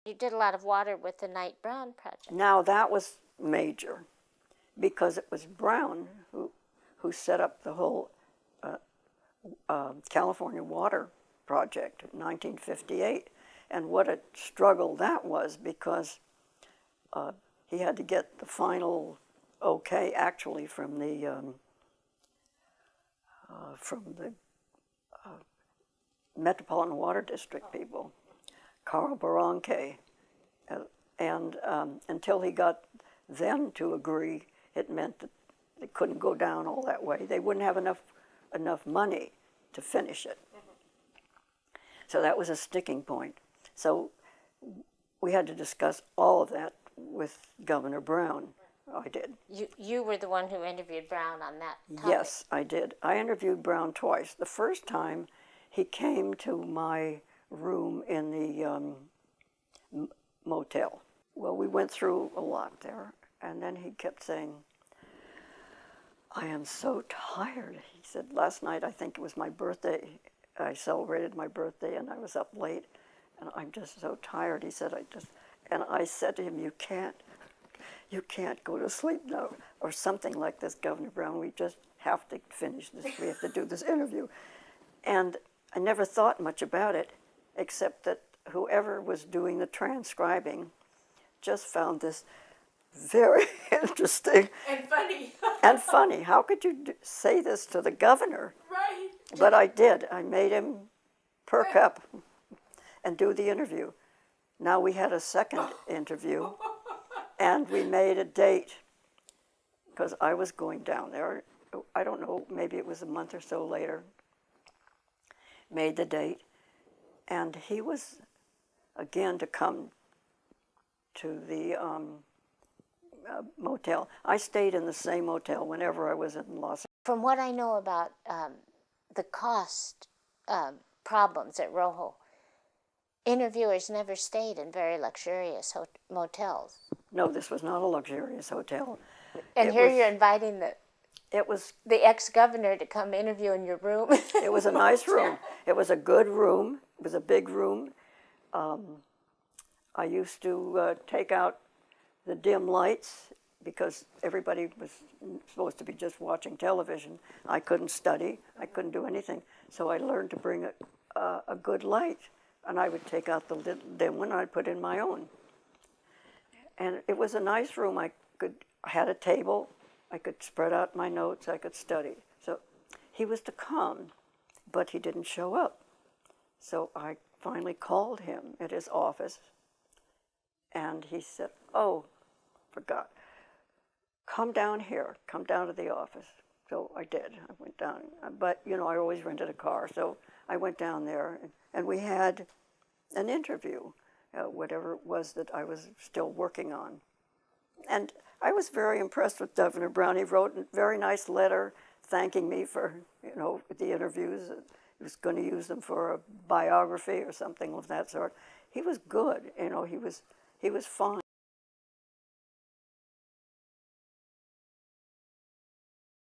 You did a lot of water with the Knight Brown project. Now that was major, because it was Brown who set up the whole California Water Project in 1958. And what a struggle that was, because he had to get the final okay, actually, from the Metropolitan Water District people, Carl Barranque, and until he got them to agree, it meant that they couldn't go down all that way. They wouldn't have enough money to finish it. So that was a sticking point. So we had to discuss all of that with Governor Brown. I did. You were the one who interviewed Brown on that topic. Yes, I did. I interviewed Brown twice. The first time, he came to my room in the motel. Well, we went through a lot there, and then he kept saying, "I am so tired." He said, "Last night, I think it was my birthday. I celebrated my birthday, and I was up late, and I'm just so tired." He said, and I said to him, you can't go to sleep now," or something like this, "Governor Brown, we just have to finish this. We have to do this interview." And I never thought much about it, except that whoever was doing the transcribing just found this very interesting. And funny. And funny. How could you say this to the governor? Right. But I did. I made him perk up and do the interview. Now we had a second interview, and we made a date, because I was going down there. I don't know, maybe it was a month or so later. Made the date, and he was, again, to come to the motel. I stayed in the same motel whenever I was in Los Angeles. From what I know about the cost problems at Rojo, interviewers never stayed in very luxurious motels. No, this was not a luxurious hotel. And here you're inviting It was the ex-governor to come interview in your room. It was a nice room. It was a good room. It was a big room. I used to take out the dim lights, because everybody was supposed to be just watching television. I couldn't study. I couldn't do anything. So I learned to bring a good light, and I would take out the dim one and I'd put in my own. And it was a nice room. I had a table. I could spread out my notes, I could study. So he was to come, but he didn't show up. So I finally called him at his office, and he said, "Oh, forgot. Come down here, come down to the office." So I did, I went down. But, you know, I always rented a car, so I went down there, and we had an interview, whatever it was that I was still working on. And I was very impressed with Governor Brown. He wrote a very nice letter thanking me for, you know, the interviews. He was going to use them for a biography or something of that sort. He was good, you know, he was fine.